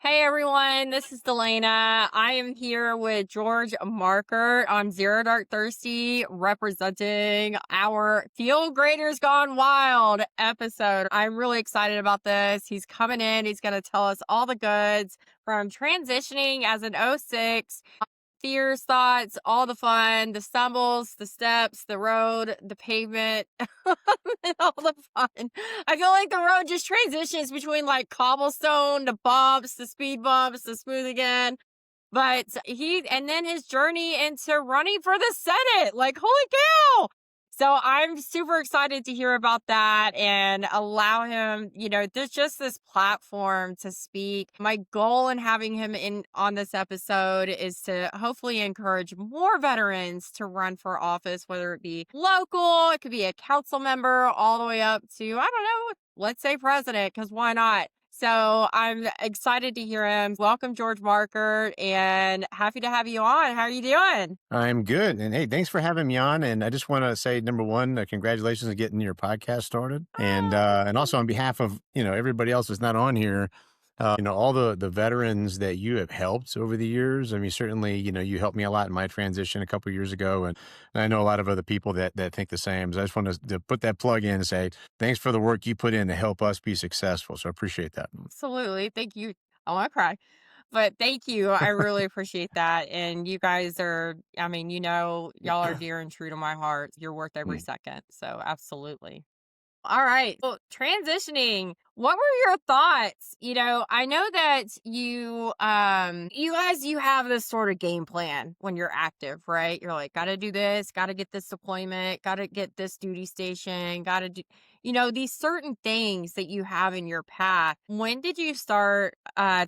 Hey everyone, this is Delana. I am here with George Markert on Zero Dark Thirsty, representing our Field Graders Gone Wild episode. I'm really excited about this. He's coming in, he's going to tell us all the goods from transitioning as an '06, fears, thoughts, all the fun, the stumbles, the steps, the road, the pavement, and all the fun. I feel like the road just transitions between like cobblestone to bumps, the speed bumps, the smooth again. But and then his journey into running for the Senate, like, holy cow. So I'm super excited to hear about that and allow him, there's just this platform to speak. My goal in having him in on this episode is to hopefully encourage more veterans to run for office, whether it be local, it could be a council member, all the way up to, I don't know, let's say president, because why not? So I'm excited to hear him. Welcome, George Marker, and happy to have you on. How are you doing? I'm good. And hey, thanks for having me on. And I just want to say, number one, congratulations on getting your podcast started. And Oh, also on behalf of, everybody else that's not on here, all the veterans that you have helped over the years. I mean, certainly, you helped me a lot in my transition a couple of years ago. And I know a lot of other people that think the same. So I just wanted to put that plug in and say, thanks for the work you put in to help us be successful. So I appreciate that. absolutely. Thank you. I want to cry. But thank you. I really appreciate that. And you guys are, I mean, y'all are dear and true to my heart. You're worth every Mm. second. So absolutely. All right. So transitioning, what were your thoughts? I know that you have this sort of game plan when you're active, right? You're like, gotta do this, gotta get this deployment, gotta get this duty station, gotta do, these certain things that you have in your path. When did you start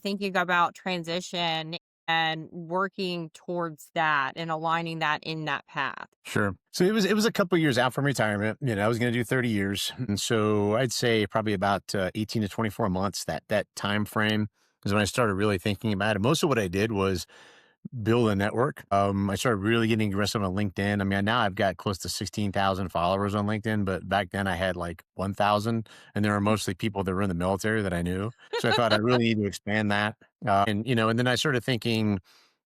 thinking about transition and working towards that and aligning that in that path? Sure. So it was a couple years out from retirement. I was going to do 30 years, and so I'd say probably about 18 to 24 months. That time frame is when I started really thinking about it. Most of what I did was build a network. I started really getting aggressive on LinkedIn. I mean, now I've got close to 16,000 followers on LinkedIn, but back then I had like 1,000, and there were mostly people that were in the military that I knew. So I thought I really need to expand that. And then I started thinking,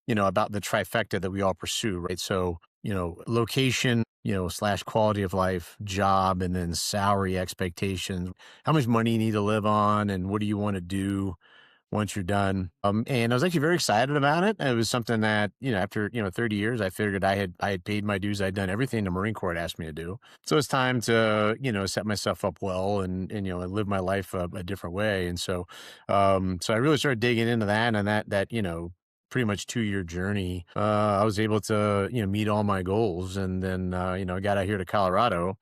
about the trifecta that we all pursue, right? So, location, slash quality of life, job, and then salary expectations. How much money you need to live on, and what do you want to do once you're done? And I was actually very excited about it. It was something that, after, 30 years, I figured I had paid my dues. I'd done everything the Marine Corps had asked me to do. So it's time to, set myself up well and live my life a different way. And so I really started digging into that, and that, pretty much 2-year journey. I was able to, meet all my goals, and then, I got out here to Colorado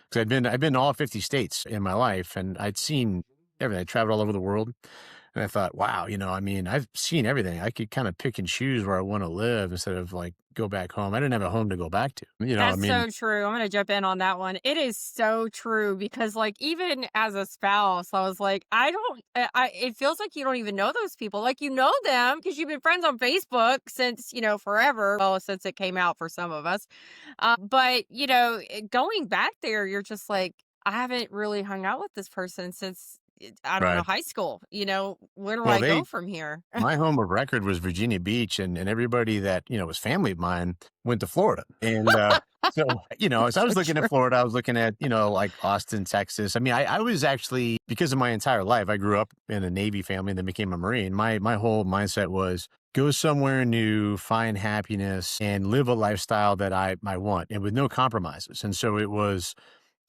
because I've been to all 50 states in my life, and I'd seen everything. I traveled all over the world. And I thought, wow, I mean, I've seen everything. I could kind of pick and choose where I want to live instead of like go back home. I didn't have a home to go back to. I That's mean, so true. I'm gonna jump in on that one. It is so true because, like, even as a spouse, I was like, I don't. It feels like you don't even know those people. Like, you know them because you've been friends on Facebook since forever. Well, since it came out for some of us. But going back there, you're just like, I haven't really hung out with this person since I don't know, right. high school. Where do Well, I go from here? my home of record was Virginia Beach, and everybody that, was family of mine went to Florida. And as I So was looking at true. Florida, I was looking at, like Austin, Texas. I mean, I was actually, because of my entire life, I grew up in a Navy family and then became a Marine. My whole mindset was go somewhere new, find happiness, and live a lifestyle that I want, and with no compromises. And so it was,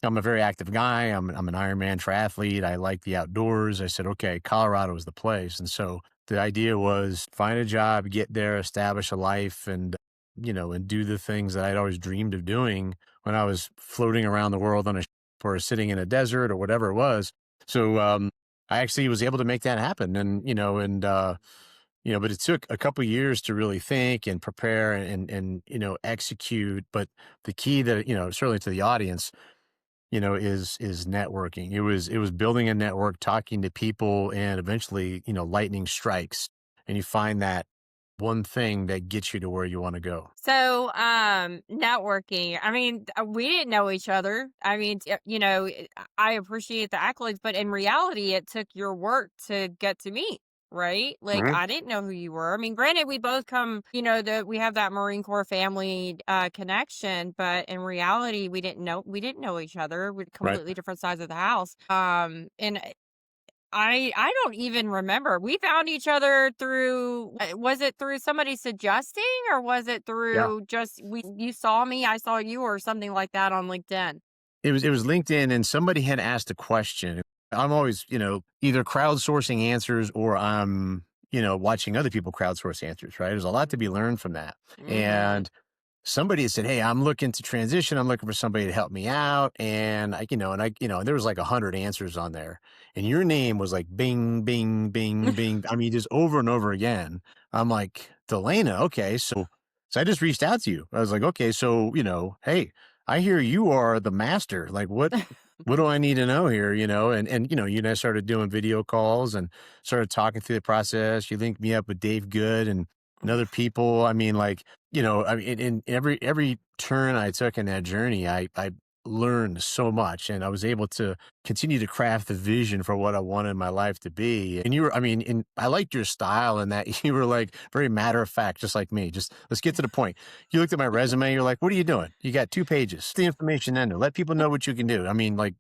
I'm a very active guy. I'm an Ironman triathlete. I like the outdoors. I said, okay, Colorado is the place. And so the idea was find a job, get there, establish a life, and do the things that I'd always dreamed of doing when I was floating around the world on a ship or sitting in a desert or whatever it was. So I actually was able to make that happen. But it took a couple years to really think and prepare and execute. But the key that, certainly to the audience, is networking. It was building a network, talking to people, and eventually, lightning strikes, and you find that one thing that gets you to where you want to go. So, networking. I mean, we didn't know each other. I mean, I appreciate the accolades, but in reality, it took your work to get to meet, right? Like, Mhm. I didn't know who you were. I mean, granted, we both come, that we have that Marine Corps family connection, but in reality, we didn't know each other. We're Right. completely different sides of the house. And I don't even remember. We found each other through was it through somebody suggesting, or was it Yeah. through just we you saw me, I saw you, or something like that on LinkedIn? It was LinkedIn, and somebody had asked a question. I'm always, either crowdsourcing answers or I'm, watching other people crowdsource answers, right? There's a lot to be learned from that. Mhm. And somebody had said, "Hey, I'm looking to transition. I'm looking for somebody to help me out." And there was like 100 answers on there. And your name was like bing, bing, bing, bing. I mean, just over and over again. I'm like, Delana, okay. So I just reached out to you. I was like, okay, so, hey, I hear you are the master. Like, what do I need to know here? And you and I started doing video calls and started talking through the process. You linked me up with Dave Good and other people. I mean, like, I mean, in every turn I took in that journey, I learned so much, and I was able to continue to craft the vision for what I wanted my life to be. And I mean, and I liked your style in that you were like very matter of fact, just like me. Just let's get to the point. You looked at my resume, you're like, what are you doing? You got 2 pages. The information in there. Let people know what you can do. I mean, like,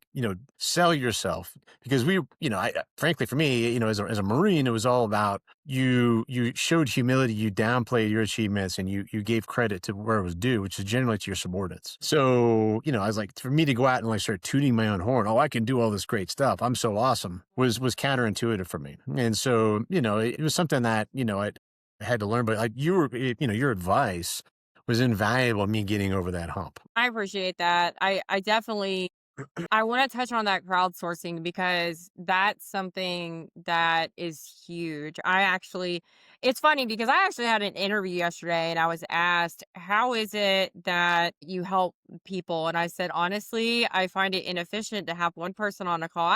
sell yourself because frankly, for me, as a Marine, it was all about you showed humility, you downplayed your achievements, and you gave credit to where it was due, which is generally to your subordinates. So, I was like, for me to go out and like start tooting my own horn, oh, I can do all this great stuff. I'm so awesome was counterintuitive for me. And so, it was something that, I had to learn, but like your advice was invaluable, me getting over that hump. I appreciate that. I definitely I want to touch on that crowdsourcing because that's something that is huge. It's funny because I actually had an interview yesterday and I was asked, how is it that you help people? And I said, honestly, I find it inefficient to have one person on a call.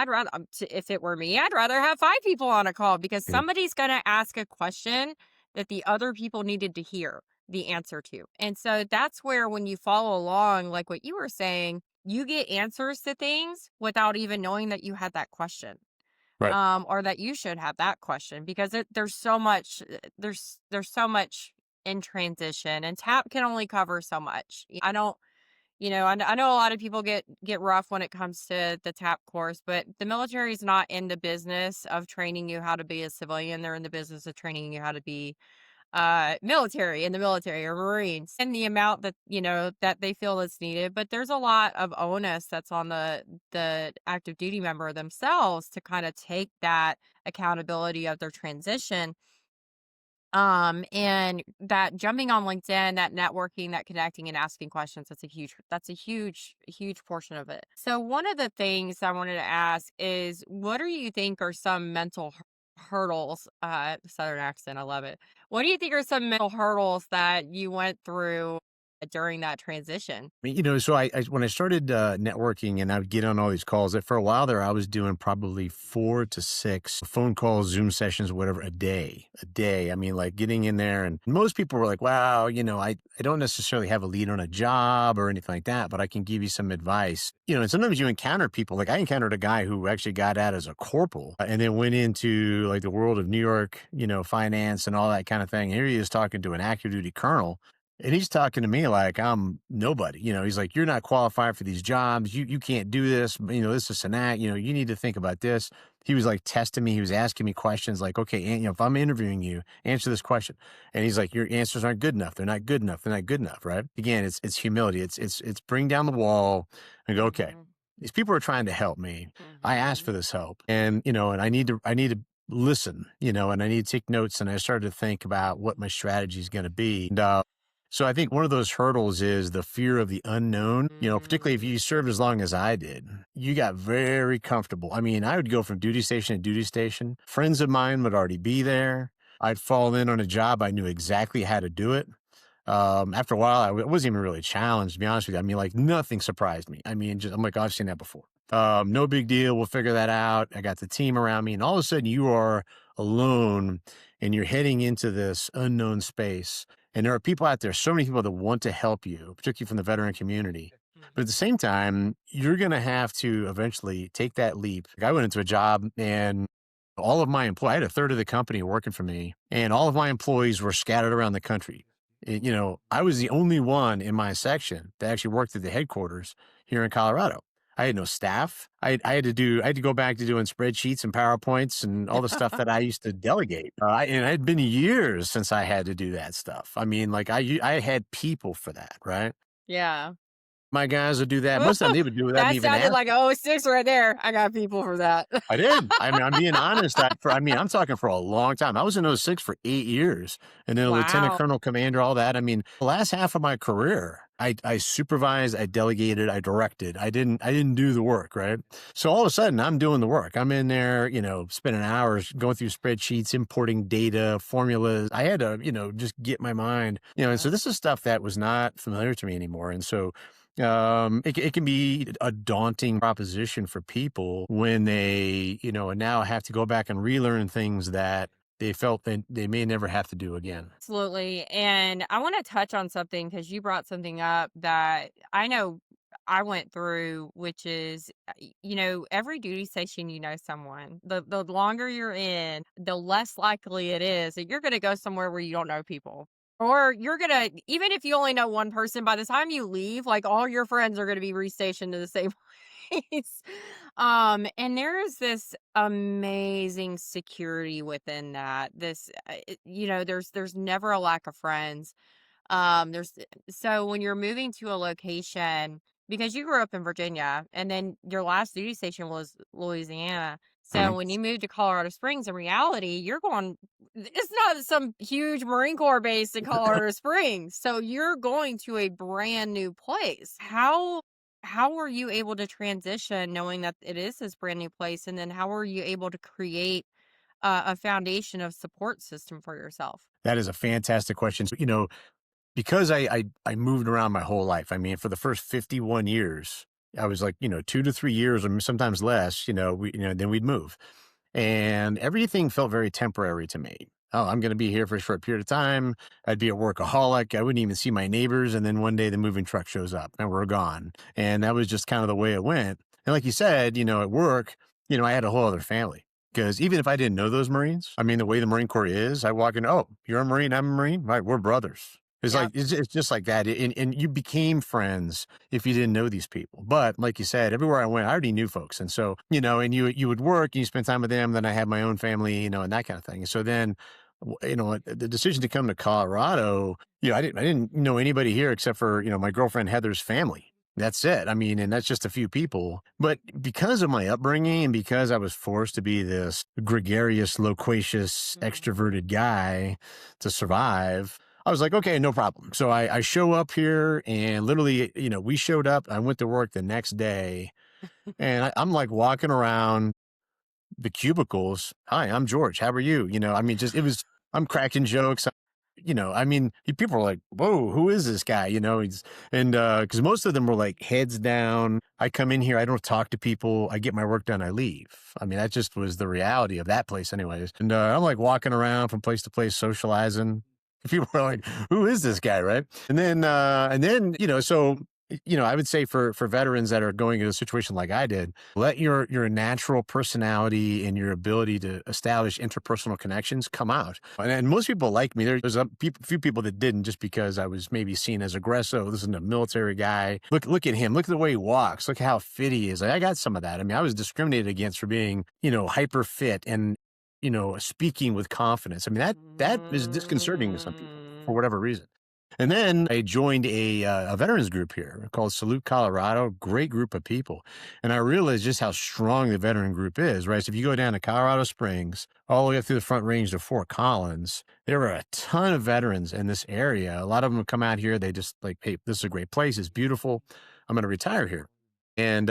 If it were me, I'd rather have five people on a call because Yeah. somebody's going to ask a question that the other people needed to hear the answer to. And so that's where, when you follow along, like what you were saying, you get answers to things without even knowing that you had that question, Right. or that you should have that question because there's so much, there's so much in transition, and tap can only cover so much. I don't, I know a lot of people get rough when it comes to the tap course, but the military is not in the business of training you how to be a civilian. They're in the business of training you how to be military in the military or Marines, and the amount that that they feel is needed. But there's a lot of onus that's on the active duty member themselves to kind of take that accountability of their transition. And that jumping on LinkedIn, that networking, that connecting and asking questions, that's a huge portion of it. So one of the things I wanted to ask is, what do you think are some mental hurdles, Southern accent, I love it. What do you think are some mental hurdles that you went through during that transition? So I when I started networking and I would get on all these calls, that for a while there, I was doing probably 4 to 6 phone calls, Zoom sessions, whatever, a day, a day. I mean, like getting in there, and most people were like, wow, I don't necessarily have a lead on a job or anything like that, but I can give you some advice. And sometimes you encounter people, like I encountered a guy who actually got out as a corporal and then went into like the world of New York, finance and all that kind of thing. Here he is talking to an active duty colonel, and he's talking to me like I'm nobody. He's like, "You're not qualified for these jobs. You can't do this. This and that. You need to think about this." He was like testing me. He was asking me questions like, "Okay, and, if I'm interviewing you, answer this question." And he's like, "Your answers aren't good enough. They're not good enough. They're not good enough." Right? Again, it's humility. It's bring down the wall and go, "Okay, Hmm. these people are trying to help me. I asked Hmm. for this help, and I need to listen. And I need to take notes." And I started to think about what my strategy is going to be. And so I think one of those hurdles is the fear of the unknown. Particularly if you served as long as I did, you got very comfortable. I mean, I would go from duty station to duty station. Friends of mine would already be there. I'd fall in on a job. I knew exactly how to do it. After a while, I wasn't even really challenged, to be honest with you. I mean, like nothing surprised me. I mean, I'm like, "Oh, I've seen that before. No big deal. We'll figure that out." I got the team around me, and all of a sudden, you are alone, and you're heading into this unknown space. And there are people out there, so many people that want to help you, particularly from the veteran community. But at the same time, you're going to have to eventually take that leap. Like I went into a job and All of my employees, I had a third of the company working for me, and all of my employees were scattered around the country. I was the only one in my section that actually worked at the headquarters here in Colorado. I had no staff. I had to go back to doing spreadsheets and PowerPoints and all the stuff that I used to delegate. And it had been years since I had to do that stuff. I mean, like I had people for that, right? Yeah. My guys would do that. Most of the time they would do it without me That even sounded like asking. a oh 06 right there. I got people for that. I did. I mean, I'm being honest. I'm talking for a long time. I was in '06 for 8 years, and then a lieutenant Wow. colonel, commander, all that. I mean, the last half of my career, I supervised, I delegated, I directed. I didn't do the work, right? So all of a sudden, I'm doing the work. I'm in there, spending hours going through spreadsheets, importing data, formulas. I had to, just get my mind, and so Yeah. this is stuff that was not familiar to me anymore. And so it can be a daunting proposition for people when they, now have to go back and relearn things that they felt that they may never have to do again. Absolutely. And I want to touch on something because you brought something up that I know I went through, which is, every duty station, someone. The longer you're in, the less likely it is that you're going to go somewhere where you don't know people. Or you're going to, even if you only know one person, by the time you leave, like all your friends are going to be restationed to the same place. And there is this amazing security within that. There's never a lack of friends. There's So when you're moving to a location, because you grew up in Virginia and then your last duty station was Louisiana. So Mhm. when you moved to Colorado Springs, in reality, it's not some huge Marine Corps base in Colorado Springs. So you're going to a brand new place. How were you able to transition knowing that it is this brand new place? And then how were you able to create a foundation of support system for yourself? That is a fantastic question. So, because I moved around my whole life. I mean, for the first 51 years, I was like, 2 to 3 years or sometimes less, then we'd move. And everything felt very temporary to me. Oh, I'm going to be here for a short period of time. I'd be a workaholic. I wouldn't even see my neighbors. And then one day the moving truck shows up and we're gone. And that was just kind of the way it went. And like you said, at work, I had a whole other family. Because even if I didn't know those Marines, I mean, the way the Marine Corps is, I walk in, oh, you're a Marine, I'm a Marine, right? We're brothers. It's like Yep. it's just like that, and you became friends if you didn't know these people. But like you said, everywhere I went, I already knew folks, and so and you would work, and you spend time with them. Then I had my own family, and that kind of thing. So then, the decision to come to Colorado, I didn't know anybody here except for my girlfriend Heather's family. That's it. I mean, and that's just a few people. But because of my upbringing and because I was forced to be this gregarious, loquacious, Mhm. extroverted guy to survive, I was like, okay, no problem. So I show up here and literally, we showed up. I went to work the next day and I'm like walking around the cubicles. Hi, I'm George. How are you? I mean, I'm cracking jokes. I mean, people are like, whoa, who is this guy? Because most of them were like heads down. I come in here, I don't talk to people. I get my work done, I leave. I mean, that just was the reality of that place, anyways. And I'm like walking around from place to place, socializing. People are like, who is this guy? Right. And then, I would say for veterans that are going into a situation like I did, let your natural personality and your ability to establish interpersonal connections come out. And most people like me. There's a few people that didn't just because I was maybe seen as aggressive. This is a military guy. Look at him. Look at the way he walks. Look how fit he is. I got some of that. I mean, I was discriminated against for being hyper fit and speaking with confidence. I mean that is disconcerting to some people for Mm. whatever reason. And then I joined a veterans group here called Salute Colorado. Great group of people, and I realized just how strong the veteran group is. Right, so if you go down to Colorado Springs, all the way up through the Front Range to Fort Collins, there are a ton of veterans in this area. A lot of them come out here. They just like, hey, this is a great place. It's beautiful. I'm going to retire here, and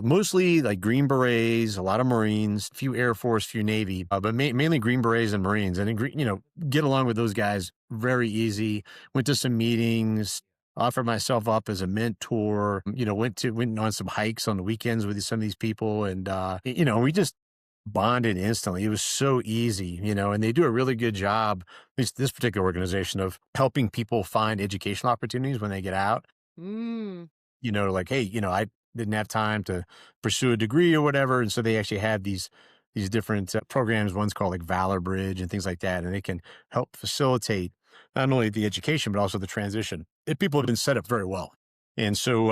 mostly like Green Berets, a lot of Marines, few Air Force, few Navy, but mainly Green Berets and Marines. And, get along with those guys very easy. Went to some meetings, offered myself up as a mentor, went on some hikes on the weekends with some of these people. And, we just bonded instantly. It was so easy, and they do a really good job, at least this particular organization, of helping people find educational opportunities when they get out. Mm. Like, hey, I didn't have time to pursue a degree or whatever. And so they actually have these these different programs. One's called like Valor Bridge and things like that, and they can help facilitate not only the education but also the transition. And people have been set up very well. And so,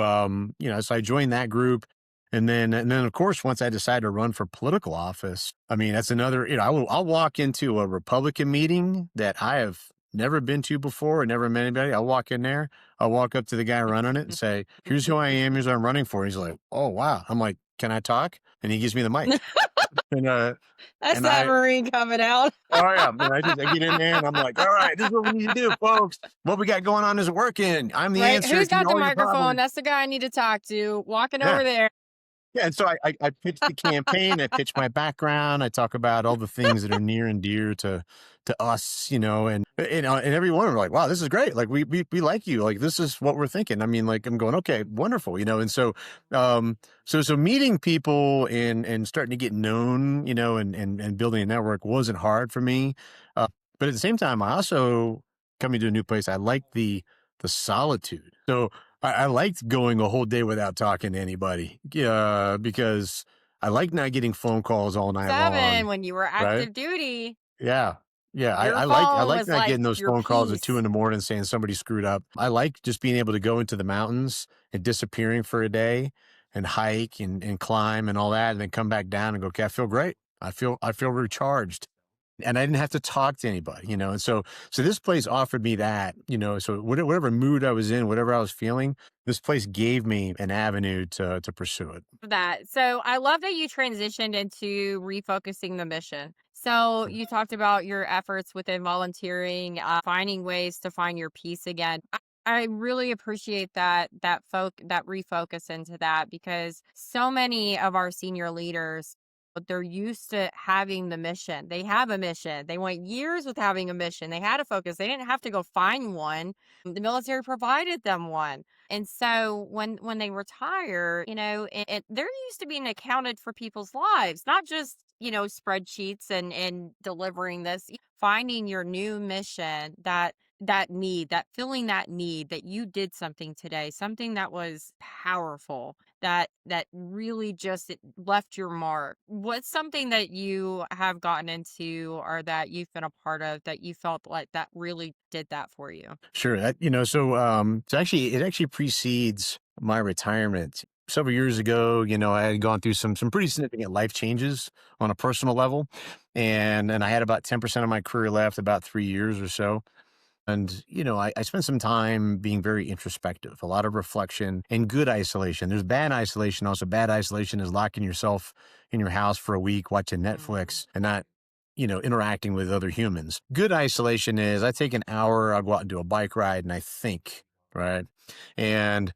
so I joined that group, and then of course, once I decided to run for political office, I mean, that's another. I'll walk into a Republican meeting that I have never been to before, or never met anybody. I'll walk in there. I'll walk up to the guy running it and say, "Here's who I am. Here's what I'm running for." He's like, "Oh wow." I'm like, "Can I talk?" And he gives me the mic, and That's and that I Marine coming out. oh yeah, and I get in there and I'm like, "All right, this is what we need to do, folks. What we got going on is working. I'm the Right? answer Who's to got the all your microphone? problems." That's the guy I need to talk to. Walking Yeah. over there. Yeah, and so I pitch the campaign, I pitch my background, I talk about all the things that are near and dear to us, and every one of them are like, "Wow, this is great. Like we like you. Like this is what we're thinking." I mean, like I'm going, "Okay, wonderful," and so meeting people and starting to get known, and building a network wasn't hard for me. But at the same time, I also coming to a new place, I like the solitude. So I liked going a whole day without talking to anybody, because I like not getting phone calls all night long, 7 when you were right? active duty, Yeah. Yeah, your I phone like was not like getting those your phone calls at 2 peace. in the morning saying somebody screwed up. I like just being able to go into the mountains and disappearing for a day and hike and climb and all that, and then come back down and go, "Okay, I feel great. I feel recharged." And I didn't have to talk to anybody, and so this place offered me that, so whatever mood I was in, whatever I was feeling, this place gave me an avenue to pursue it. That. So I love that you transitioned into refocusing the mission. So you talked about your efforts within volunteering, finding ways to find your peace again. I really appreciate that refocus into that, because so many of our senior leaders, they're used to having the mission. They have a mission. They went years with having a mission. They had a focus. They didn't have to go find one. The military provided them one. And so when they retire, they're used to being accounted for people's lives, not just, spreadsheets and delivering this, finding your new mission, that filling that need, that you did something today, something that was powerful, that really just it left your mark. What's something that you have gotten into or that you've been a part of that you felt like that really did that for you? Sure. So actually, it actually precedes my retirement. Several years ago, I had gone through some pretty significant life changes on a personal level, and I had about 10% of my career left, about 3 years or so. And, I spent some time being very introspective, a lot of reflection and good isolation. There's bad isolation. Also, bad isolation is locking yourself in your house for a week, watching Mm. Netflix and not, interacting with other humans. Good isolation is I take an hour, I'll go out and do a bike ride and I think, right? And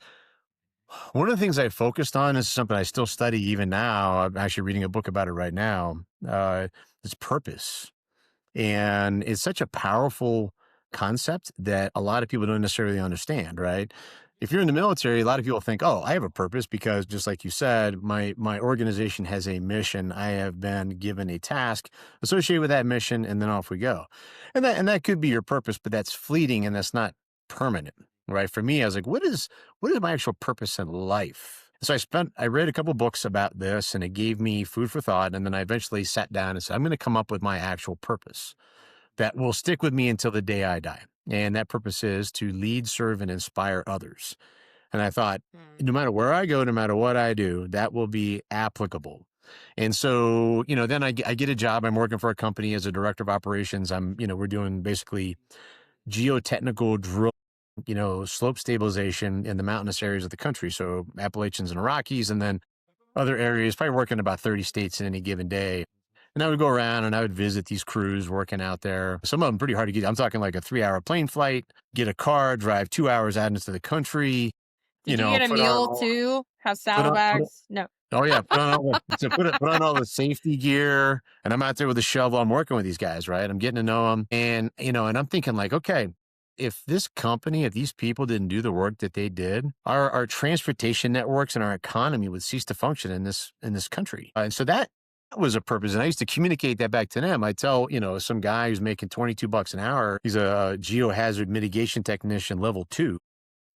one of the things I focused on is something I still study even now. I'm actually reading a book about it right now. It's purpose. And it's such a powerful concept that a lot of people don't necessarily understand, right? If you're in the military, a lot of people think, "Oh, I have a purpose because just like you said, my organization has a mission. I have been given a task associated with that mission, and then off we go." And that could be your purpose, but that's fleeting and that's not permanent, right? For me, I was like, what is my actual purpose in life? So I read a couple books about this and it gave me food for thought. And then I eventually sat down and said, I'm going to come up with my actual purpose that will stick with me until the day I die. And that purpose is to lead, serve, and inspire others. And I thought, Mm. no matter where I go, no matter what I do, that will be applicable. And so, then I get a job. I'm working for a company as a director of operations. We're doing basically geotechnical drill, slope stabilization in the mountainous areas of the country. So Appalachians and Rockies, and then other areas, probably working about 30 states in any given day. And I would go around and I would visit these crews working out there. Some of them pretty hard to get. I'm talking like a 3-hour plane flight, get a car, drive 2 hours out into the country, Did you get a put on mule all, too? Have put on, put on saddlebags? No. oh yeah, put on all the safety gear, and I'm out there with a shovel. I'm working with these guys, right? I'm getting to know them, and I'm thinking like, okay, if this company, if these people didn't do the work that they did, our transportation networks and our economy would cease to function in this country. And so that was a purpose. And I used to communicate that back to them. I tell, some guy who's making $22 an hour, he's a geohazard mitigation technician level 2,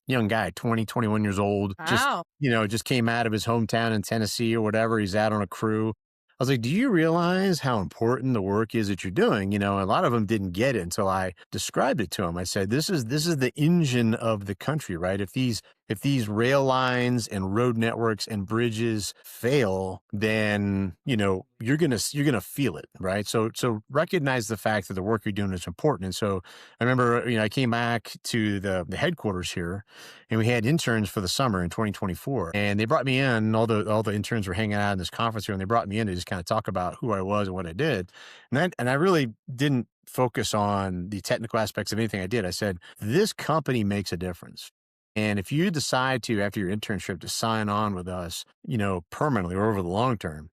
young guy, 20, 21 years old, Wow. just came out of his hometown in Tennessee or whatever. He's out on a crew. I was like, "Do you realize how important the work is that you're doing?" A lot of them didn't get it until I described it to them. I said, "This is the engine of the country, right? If these rail lines and road networks and bridges fail, then, you're gonna feel it, right? So recognize the fact that the work you're doing is important." And so I remember, I came back to the headquarters here, and we had interns for the summer in 2024, and they brought me in. All the interns were hanging out in this conference room. They brought me in to just kind of talk about who I was and what I did, and I really didn't focus on the technical aspects of anything I did. I said, this company makes a difference. And if you decide to, after your internship, to sign on with us, permanently or over the long term,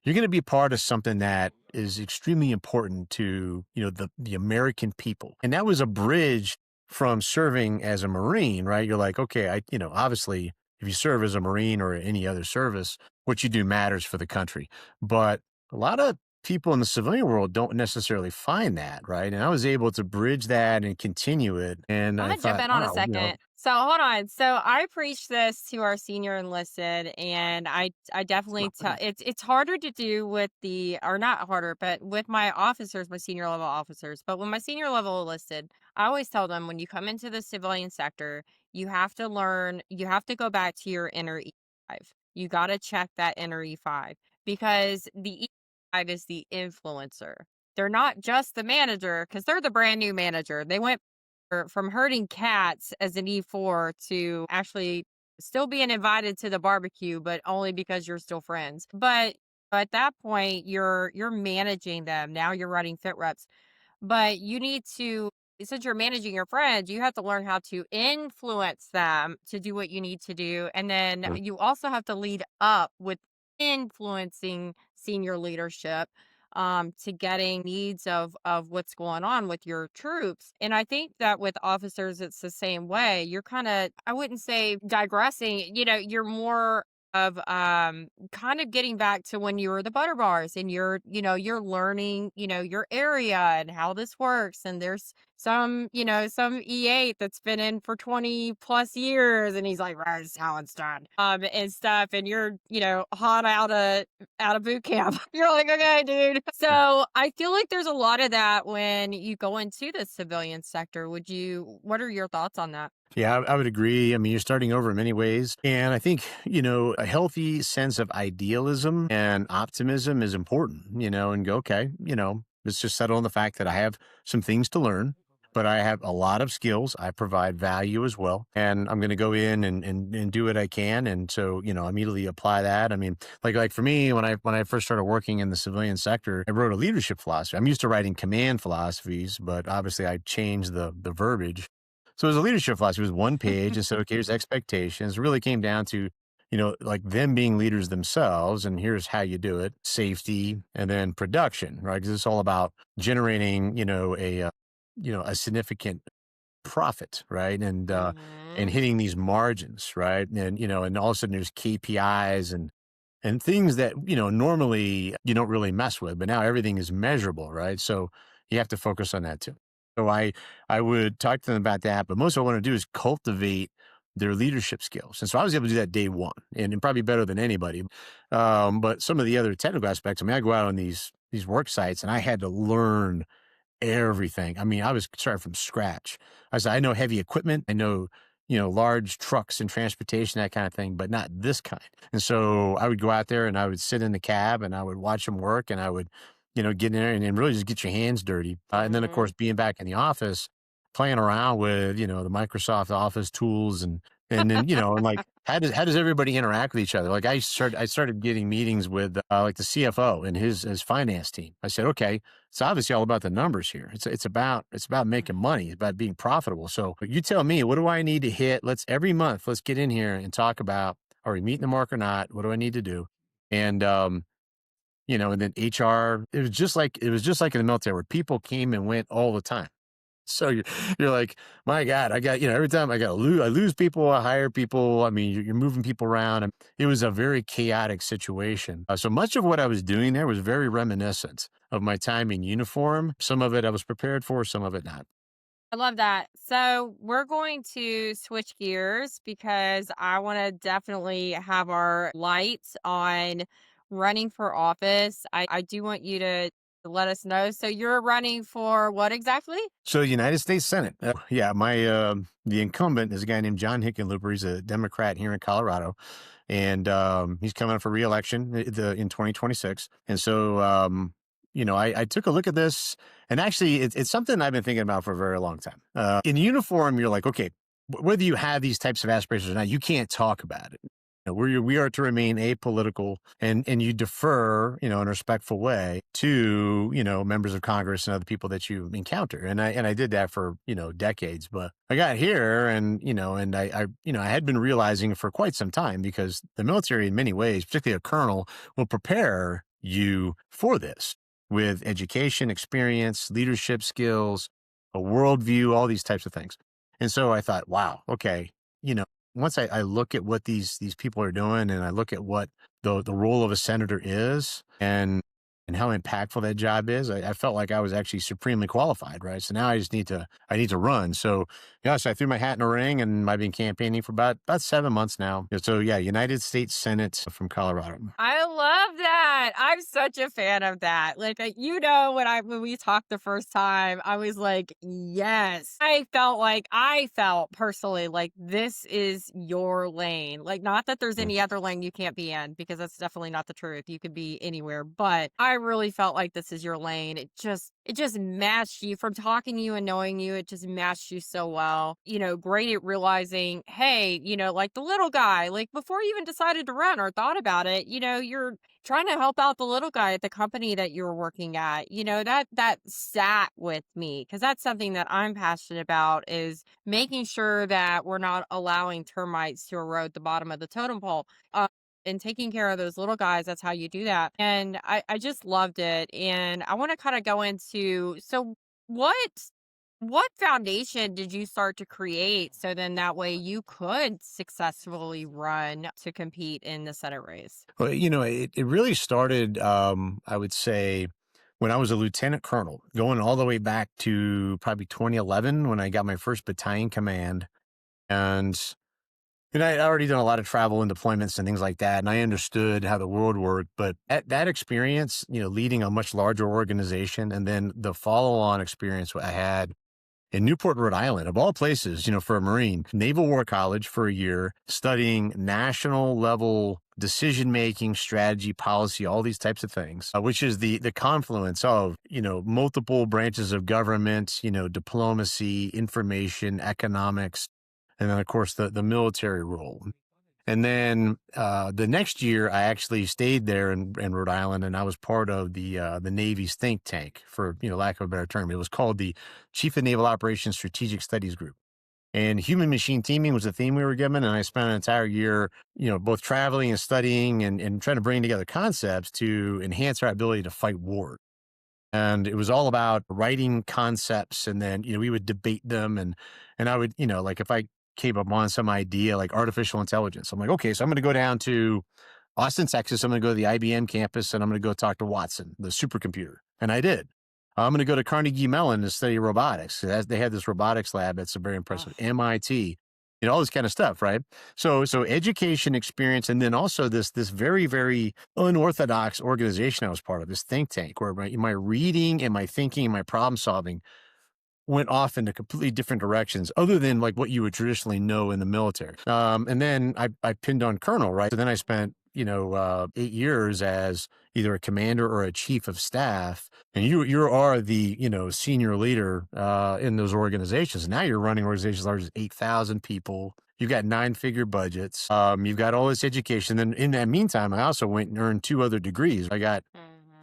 you're going to be part of something that is extremely important to, the American people. And that was a bridge from serving as a Marine, right? You're like, okay, obviously, if you serve as a Marine or any other service, what you do matters for the country. But a lot of people in the civilian world don't necessarily find that, right? And I was able to bridge that and continue it. And I'm I gonna jump thought, in on a wow, second. So hold on. So I preach this to our senior enlisted, and I definitely tell it's harder to do with the or not harder, but with my officers, my senior level officers. But when my senior level enlisted, I always tell them when you come into the civilian sector, you have to learn, you have to go back to your inner E5. You got to check that inner E5 because the E5 is the influencer. They're not just the manager because they're the brand new manager. They went from herding cats as an E4 to actually still being invited to the barbecue, but only because you're still friends. But at that point, you're managing them. Now you're running fit reps. But you need to, since you're managing your friends, you have to learn how to influence them to do what you need to do. And then you also have to lead up with influencing senior leadership to getting needs of what's going on with your troops. And I think that with officers, it's the same way. You're kind of, I wouldn't say digressing, you're more of kind of getting back to when you were the butter bars and you're learning your area and how this works, and there's some E8 that's been in for 20 plus years and he's like, right, this is how it's done and stuff, and you're hot out of boot camp. You're like, okay, dude. So I feel like there's a lot of that when you go into the civilian sector. What are your thoughts on that? Yeah, I would agree. I mean, you're starting over in many ways. And I think, a healthy sense of idealism and optimism is important, and go, okay, let's just settle on the fact that I have some things to learn, but I have a lot of skills. I provide value as well. And I'm going to go in and do what I can. And so, immediately apply that. I mean, like for me, when I first started working in the civilian sector, I wrote a leadership philosophy. I'm used to writing command philosophies, but obviously I changed the verbiage. So it was a leadership philosophy. It was one page and said, okay, here's expectations. It really came down to, like them being leaders themselves. And here's how you do it: safety and then production, right? Because it's all about generating, a significant profit, right? And Hmm. hitting these margins, right? And all of a sudden there's KPIs and things that, normally you don't really mess with, but now everything is measurable, right? So you have to focus on that too. So I would talk to them about that, but most of what I want to do is cultivate their leadership skills. And so I was able to do that day one, and probably better than anybody. But some of the other technical aspects, I mean, I go out on these work sites and I had to learn everything. I mean, I was starting from scratch. I know heavy equipment. I know, large trucks and transportation, that kind of thing, but not this kind. And so I would go out there and I would sit in the cab and I would watch them work, and I would, get in there and really just get your hands dirty. And then, of Hmm. course, being back in the office, playing around with, the Microsoft Office tools, and then, and like, how does everybody interact with each other? Like I started getting meetings with like the CFO and his finance team. I said, okay, it's obviously all about the numbers here. It's about making money. It's about being profitable. So you tell me, what do I need to hit? Every month, let's get in here and talk about, are we meeting the mark or not? What do I need to do? And and then HR, it was just like in the military where people came and went all the time. So you're like, my God, I got, every time I lose people, I hire people. I mean, you're moving people around. And it was a very chaotic situation. So much of what I was doing there was very reminiscent of my time in uniform. Some of it I was prepared for, some of it not. I love that. So we're going to switch gears because I want to definitely have our lights on running for office, I do want you to let us know. So you're running for what exactly? So United States Senate. Yeah, the incumbent is a guy named John Hickenlooper. He's a Democrat here in Colorado, and he's coming up for reelection in 2026. And so, I took a look at this, and actually, it's something I've been thinking about for a very long time. In uniform, you're like, okay, whether you have these types of aspirations or not, you can't talk about it. We are to remain apolitical, and you defer, in a respectful way to, members of Congress and other people that you encounter. And I did that for, decades. But I got here, and, I had been realizing for quite some time, because the military in many ways, particularly a colonel, will prepare you for this with education, experience, leadership skills, a worldview, all these types of things. And so I thought, wow, okay, you know, once I look at what these people are doing, and I look at what the role of a senator is, and how impactful that job is, I felt like I was actually supremely qualified, right? So now I need to run. So yes, I threw my hat in the ring, and I've been campaigning for about 7 months now. So yeah, United States Senate from Colorado. I love that. I'm such a fan of that. Like, when we talked the first time, I was like, yes. I felt personally like this is your lane. Like, not that there's Mm. any other lane you can't be in, because that's definitely not the truth. You could be anywhere, but I really felt like this is your lane. It just matched you from talking to you and knowing you. It just matched you so well. Great at realizing, hey, like the little guy, like before you even decided to run or thought about it, you're trying to help out the little guy at the company that you're working at. That sat with me, because that's something that I'm passionate about, is making sure that we're not allowing termites to erode the bottom of the totem pole. And taking care of those little guys, that's how you do that. And I just loved it. And I want to kind of go into, so what what foundation did you start to create, so then that way you could successfully run to compete in the Senate race? Well, it really started, I would say, when I was a lieutenant colonel, going all the way back to probably 2011, when I got my first battalion command. And I'd already done a lot of travel and deployments and things like that, and I understood how the world worked. But that experience, leading a much larger organization, and then the follow-on experience I had in Newport, Rhode Island, of all places, for a Marine, Naval War College for a year, studying national level decision making, strategy, policy, all these types of things, which is the confluence of, multiple branches of government, diplomacy, information, economics, and then, of course, the military role. And then the next year, I actually stayed there in Rhode Island, and I was part of the Navy's think tank, for lack of a better term. It was called the Chief of Naval Operations Strategic Studies Group. And human machine teaming was the theme we were given, and I spent an entire year, both traveling and studying, and trying to bring together concepts to enhance our ability to fight war. And it was all about writing concepts, and then we would debate them, and I would, like, if I came up on some idea like artificial intelligence, I'm like, okay, so I'm going to go down to Austin, Texas. I'm going to go to the IBM campus, and I'm going to go talk to Watson, the supercomputer. And I did. I'm going to go to Carnegie Mellon to study robotics. They had this robotics lab that's very impressive. MIT, all this kind of stuff, right? So education experience, and then also this very, very unorthodox organization I was part of, this think tank, where my reading and my thinking and my problem solving went off into completely different directions, other than like what you would traditionally know in the military. And then I pinned on colonel, right? So then I spent, 8 years as either a commander or a chief of staff. And you are the, senior leader in those organizations. Now you're running organizations large as 8,000 people. You've got 9-figure budgets. You've got all this education. Then in that meantime, I also went and earned 2 other degrees. I got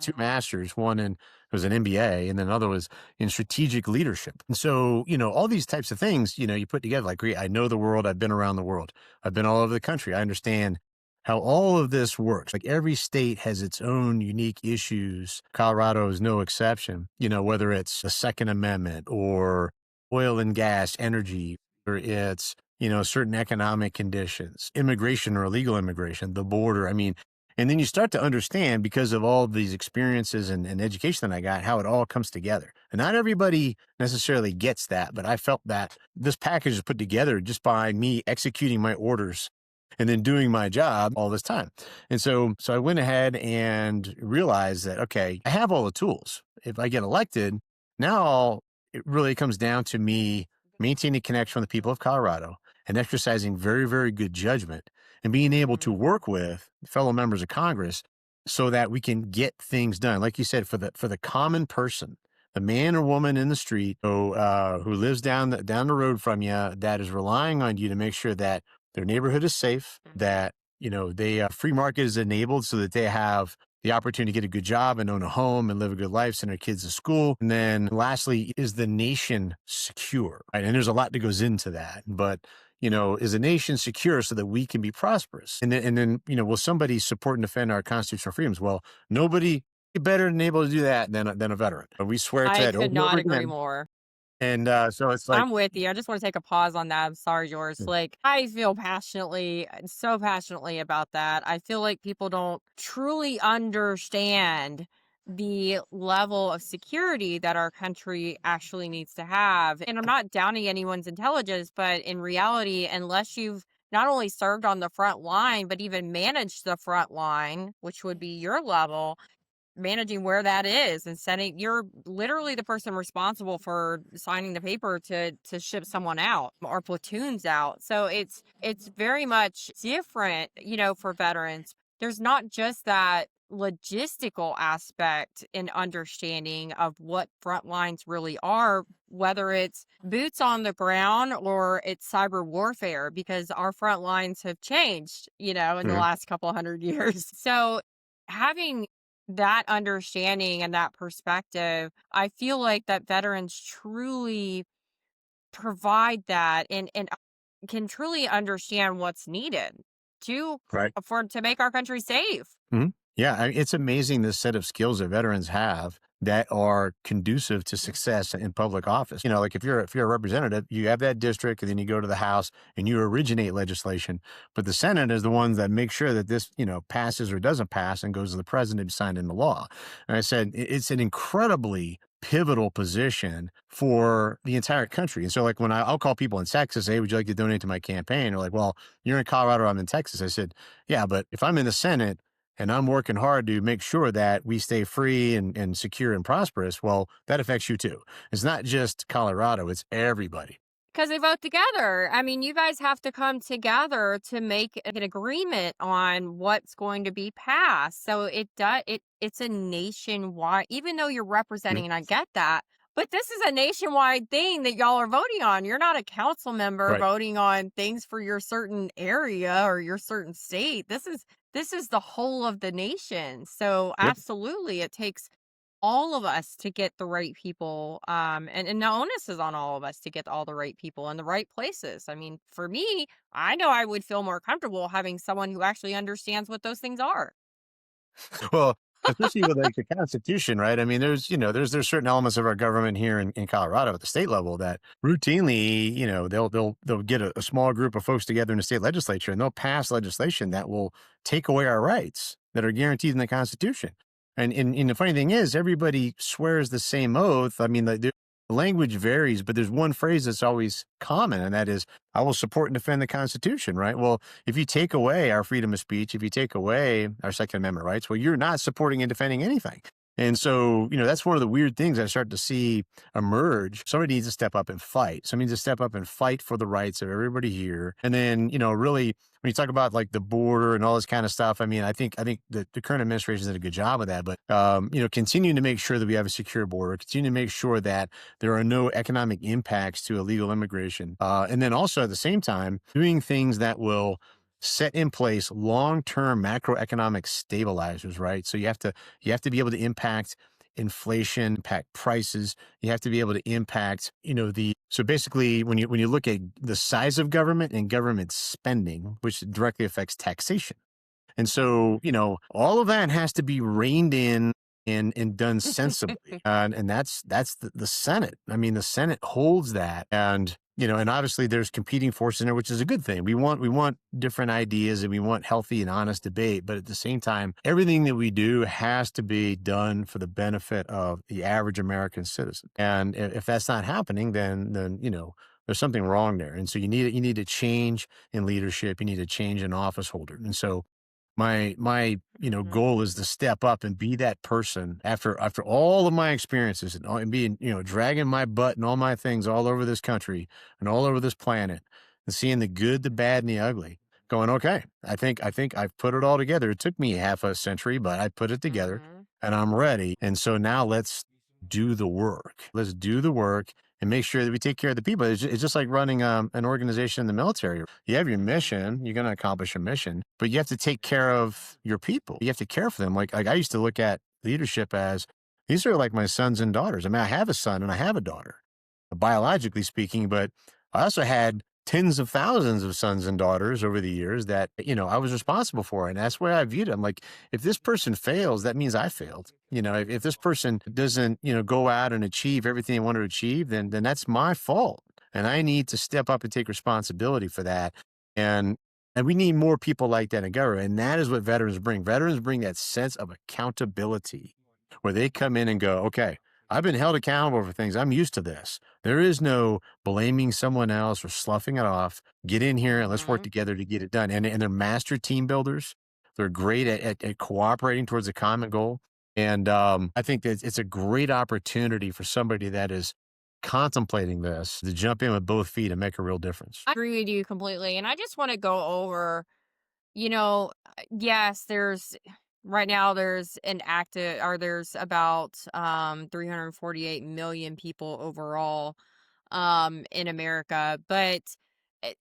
2 masters, one in was an MBA, and then another was in strategic leadership. And so, all these types of things, you put together, like, great, I know the world. I've been around the world. I've been all over the country. I understand how all of this works. Like, every state has its own unique issues. Colorado is no exception, whether it's the Second Amendment or oil and gas, energy, or it's, certain economic conditions, immigration or illegal immigration, the border. I mean, and then you start to understand, because of all of these experiences and education that I got, how it all comes together. And not everybody necessarily gets that, but I felt that this package is put together just by me executing my orders and then doing my job all this time. And so I went ahead and realized that, okay, I have all the tools. If I get elected, now it really comes down to me maintaining connection with the people of Colorado and exercising very, very good judgment and being able to Mhm. work with fellow members of Congress so that we can get things done. Like you said, for the common person, the man or woman in the street who lives down the road from you, that is relying on you to make sure that their neighborhood is safe, Mhm. that they free market is enabled so that they have the opportunity to get a good job and own a home and live a good life, send their kids to school. And then lastly, is the nation secure? Right? And there's a lot that goes into that. But is the nation secure so that we can be prosperous? And then, will somebody support and defend our constitutional freedoms? Well, nobody better than able to do that than a veteran. We swear to I that over could and over not agree again. more. And so it's like, I'm with you. I just want to take a pause on that. I'm sorry, yours. Like, I feel passionately, so passionately about that. I feel like people don't truly understand the level of security that our country actually needs to have. And I'm not downing anyone's intelligence, but in reality, unless you've not only served on the front line, but even managed the front line, which would be your level, managing where that is and sending, you're literally the person responsible for signing the paper to ship someone out or platoons out. So it's very much different, for veterans. There's not just that logistical aspect and understanding of what front lines really are, whether it's boots on the ground or it's cyber warfare, because our front lines have changed, in the mhm, last couple hundred years. So having that understanding and that perspective, I feel like that veterans truly provide that and can truly understand what's needed to right. to make our country safe. Mhm. Yeah, it's amazing the set of skills that veterans have that are conducive to success in public office. Like if you're a representative, you have that district, and then you go to the House and you originate legislation. But the Senate is the ones that make sure that this passes or doesn't pass and goes to the president to sign into law. And I said it's an incredibly pivotal position for the entire country. And so, like when I'll call people in Texas, hey, would you like to donate to my campaign? They're like, well, you're in Colorado, I'm in Texas. I said, yeah, but if I'm in the Senate and I'm working hard to make sure that we stay free and secure and prosperous, well, that affects you too. It's not just Colorado, it's everybody. Because they vote together. I mean, you guys have to come together to make an agreement on what's going to be passed. So it's a nationwide, even though you're Mhm. representing, and I get that, but this is a nationwide thing that y'all are voting on. You're not a council member Right. voting on things for your certain area or your certain state. This is the whole of the nation. So Yep. absolutely it takes all of us to get the right people, and the onus is on all of us to get all the right people in the right places. I mean, for me, I know I would feel more comfortable having someone who actually understands what those things are. Well, especially with like the Constitution, right? I mean, there's certain elements of our government here in Colorado at the state level that routinely, they'll get a small group of folks together in the state legislature and they'll pass legislation that will take away our rights that are guaranteed in the Constitution. And the funny thing is, everybody swears the same oath. I mean, the language varies, but there's one phrase that's always common, and that is, "I will support and defend the Constitution." Right? Well, if you take away our freedom of speech, if you take away our Second Amendment rights, well, you're not supporting and defending anything. And so, that's one of the weird things I start to see emerge. Somebody needs to step up and fight. Somebody needs to step up and fight for the rights of everybody here. And then, really, when you talk about like the border and all this kind of stuff, I mean, I think the current administration did a good job of that. But continuing to make sure that we have a secure border, continue to make sure that there are no economic impacts to illegal immigration, and then also at the same time doing things that will set in place long-term macroeconomic stabilizers, right? So you have to be able to impact inflation, impact prices. You have to be able to impact, the so basically when you look at the size of government and government spending, which directly affects taxation. And so, all of that has to be reined in and done sensibly. And that's the Senate. I mean, the Senate holds that. And obviously there's competing forces in there, which is a good thing. We want different ideas and we want healthy and honest debate. But at the same time, everything that we do has to be done for the benefit of the average American citizen. And if that's not happening, then there's something wrong there. And so you need to change in leadership. You need to change in office holder. And so my Mhm. goal is to step up and be that person after all of my experiences and being dragging my butt and all my things all over this country and all over this planet and seeing the good, the bad, and the ugly. Going, okay, I think I've put it all together. It took me half a century, but I put it together Mhm. and I'm ready. And so now let's do the work. Let's do the work and make sure that we take care of the people. It's just like running an organization in the military. You have your Mhm. mission, you're going to accomplish a mission, but you have to take care of your people. You have to care for them. Like I used to look at leadership as these are like my sons and daughters. I mean, I have a son and I have a daughter, biologically speaking, but I also had tens of thousands of sons and daughters over the years that, I was responsible for. And that's where I viewed it. I'm like, if this person fails, that means I failed. If this person doesn't, go out and achieve everything they want to achieve, then that's my fault. And I need to step up and take responsibility for that. And and we need more people like that in government. And that is what veterans bring. Veterans bring that sense of accountability where they come in and go, okay, I've been held accountable for things. I'm used to this. There is no blaming someone else or sloughing it off. Get in here and let's work Mhm. together to get it done. And they're master team builders. They're great at cooperating towards a common goal. And I think that it's a great opportunity for somebody that is contemplating this to jump in with both feet and make a real difference. I agree with you completely. And I just want to go over, yes, right now there's an active, or there's about 348 million people overall in America, but eh,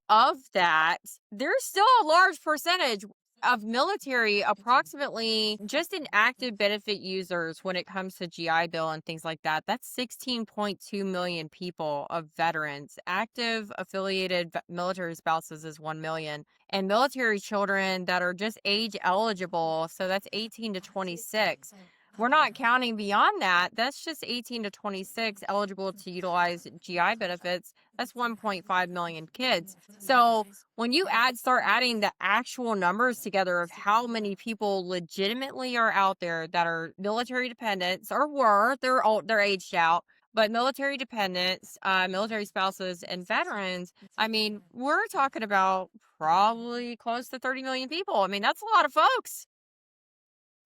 of that, there's still a large percentage of military, approximately just in active benefit users when it comes to GI Bill and things like that. That's 16.2 million people of veterans. Active affiliated military spouses is 1 million. And military children that are just age eligible, so that's 18 to 26. We're not counting beyond that. That's just 18 to 26 eligible to utilize GI benefits. That's 1.5 million kids. So when you start adding the actual numbers together of how many people legitimately are out there that are military dependents, or they're old, they're aged out, but military dependents, military spouses, and veterans, I mean, we're talking about probably close to 30 million people. I mean, that's a lot of folks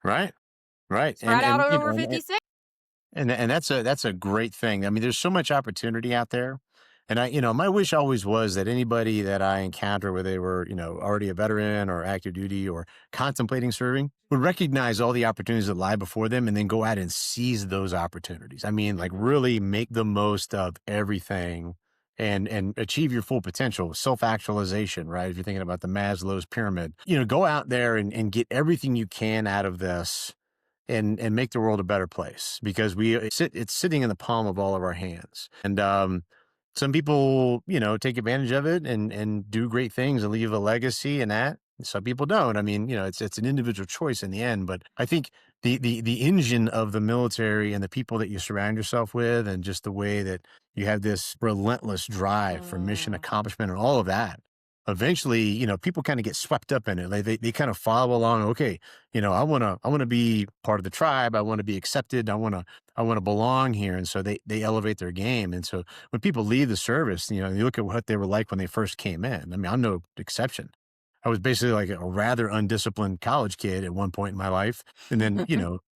Right. Right. spread out over 56. And that's a great thing. I mean, there's so much opportunity out there. And my wish always was that anybody that I encounter, whether they were, already a veteran or active duty or contemplating serving, would recognize all the opportunities that lie before them and then go out and seize those opportunities. I mean, like Mhm. really make the most of everything and achieve your full potential, self-actualization, right? If you're thinking about the Maslow's pyramid, go out there and get everything you can out of this and make the world a better place because it's sitting in the palm of all of our hands. And some people, take advantage of it and do great things and leave a legacy and that. Some people don't. I mean, it's an individual choice in the end. But I think the engine of the military and the people that you surround yourself with, and just the way that you have this relentless drive for mission Mm. accomplishment and all of that. Eventually, people kind of get swept up in it. Like they kind of follow along. Okay, I want to be part of the tribe. I want to be accepted. I want to belong here. And so they elevate their game. And so when people leave the service, you look at what they were like when they first came in. I mean, I'm no exception. I was basically like a rather undisciplined college kid at one point in my life. And then,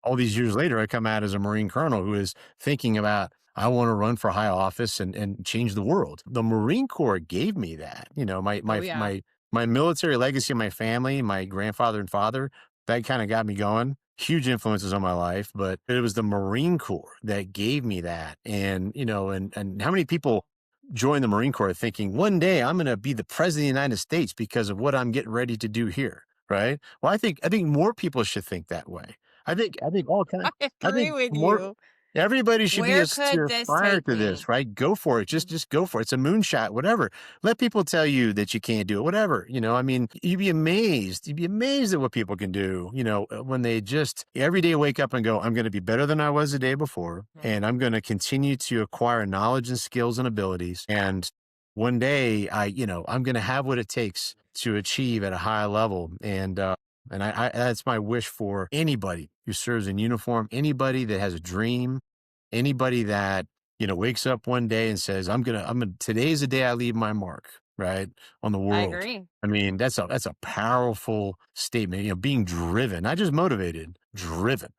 all these years later, I come out as a Marine colonel who is thinking about, I want to run for high office and change the world. The Marine Corps gave me that. Oh, yeah. My military legacy, my family, my grandfather and father, that kind of got me going. Huge influences on my life, but it was the Marine Corps that gave me that. And, and how many people join the Marine Corps thinking one day I'm going to be the president of the United States because of what I'm getting ready to do here, right? Well, I think more people should think that way. I think all kind. I I agree think with more. you. Everybody should be Where as to could this aspire take to me? this, right? Go for it. Just go for it. It's a moonshot, whatever. Let people tell you that you can't do it, whatever. I mean, you'd be amazed. You'd be amazed at what people can do, when they just every day wake up and go, I'm going to be better than I was the day before. And I'm going to continue to acquire knowledge and skills and abilities. And one day I'm going to have what it takes to achieve at a high level. And that's my wish for anybody who serves in uniform, anybody that has a dream, anybody that wakes up one day and says, today's the day I leave my mark, right, on the I world. agree. I mean, that's a powerful statement, being driven, not just motivated, driven.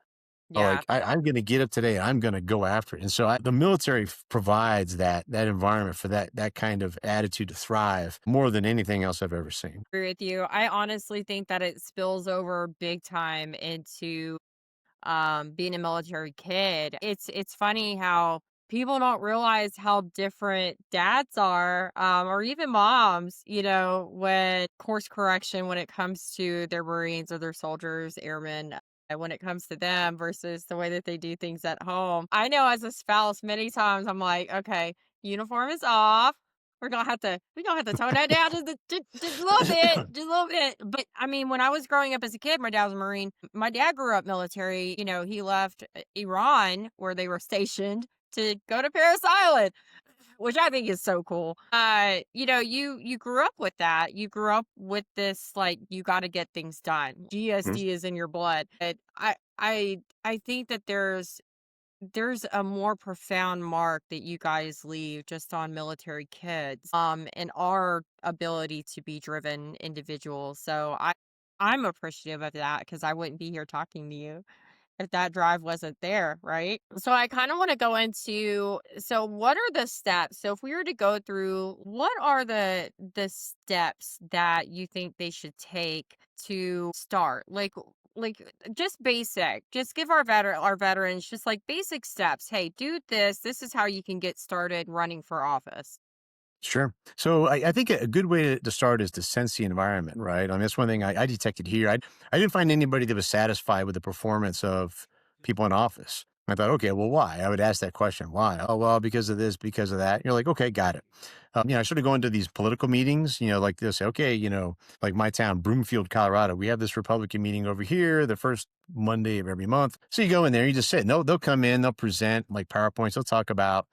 Yeah. Like I'm going to get up today and I'm going to go after it. And so the military provides that environment for that kind of attitude to thrive more than anything else I've ever seen. Agree with you. I honestly think that it spills over big time into being a military kid. It's funny how people don't realize how different dads are, or even moms, when course correction when it comes to their Marines or their soldiers, airmen, when it comes to them versus the way that they do things at home. I know as a spouse, many times I'm like, okay, uniform is off. We're gonna have to tone that down just a little bit, just a little bit. But I mean, when I was growing up as a kid, my dad was a Marine. My dad grew up military. He left Iran where they were stationed to go to Paris Island, which I think is so cool. You grew up with that. You grew up with this like you got to get things done. GSD is in your blood. I think that there's a more profound mark that you guys leave just on military kids and our ability to be driven individuals. So I'm appreciative of that because I wouldn't be here talking to you if that drive wasn't there, right? So I kind of want to go into, so what are the steps? So if we were to go through, what are the steps that you think they should take to start? Like just basic. Just give our veterans just like basic steps. Hey, do this. This is how you can get started running for office. Sure. So I think a good way to start is to sense the environment, right? I mean, that's one thing I detected here. I didn't find anybody that was satisfied with the performance of people in office. I thought, okay, well, why? I would ask that question. Why? Oh, well, because of this, because of that. You're like, okay, got it. I sort of go into these political meetings, like they'll say, okay, like my town, Broomfield, Colorado, we have this Republican meeting over here, the first Monday of every month. So you go in there, you just sit. No, they'll come in, they'll present like PowerPoints, they'll talk about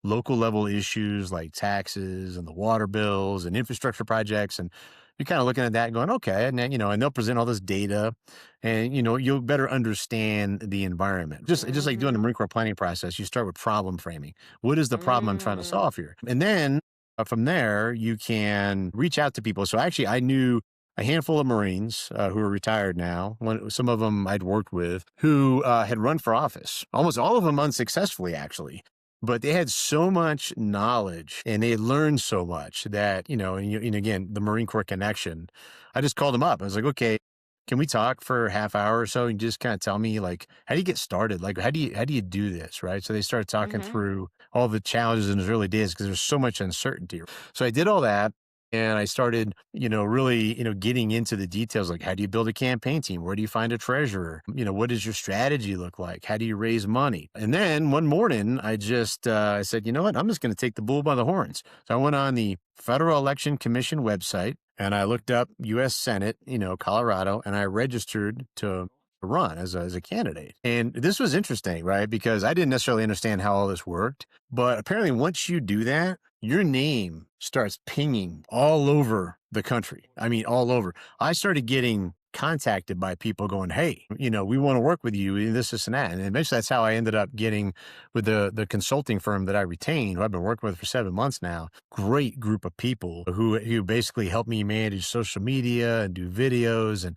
local level issues like taxes and the water bills and infrastructure projects. And you're kind of looking at that and going, okay. And then, and they'll present all this data and, you'll better understand the environment. Just like doing the Mm-hmm. Marine Corps planning process, you start with problem framing. What is the problem I'm trying to Mm. solve here? And then from there, you can reach out to people. So actually, I knew a handful of Marines who are retired now. Some of them I'd worked with who had run for office, almost all of them unsuccessfully, actually. But they had so much knowledge and they had learned so much that, and again, the Marine Corps connection, I just called them up. I was like, okay, can we talk for a half hour or so and just kind of tell me like, how do you get started? Like, how do you do this? Right. So they started talking Mm-hmm. through all the challenges in those early days because there's so much uncertainty. So I did all that. And I started, really, getting into the details like how do you build a campaign team? Where do you find a treasurer? What does your strategy look like? How do you raise money? And then one morning, I said, you know what? I'm just going to take the bull by the horns. So I went on the Federal Election Commission website and I looked up U.S. Senate, Colorado, and I registered to run as a candidate. And this was interesting, right? Because I didn't necessarily understand how all this worked. But apparently, once you do that, your name starts pinging all over the country. I mean, all over. I started getting contacted by people going, hey, we want to work with you in this and that. And eventually that's how I ended up getting with the consulting firm that I retained, who I've been working with for 7 months now. Great group of people who basically helped me manage social media and do videos. And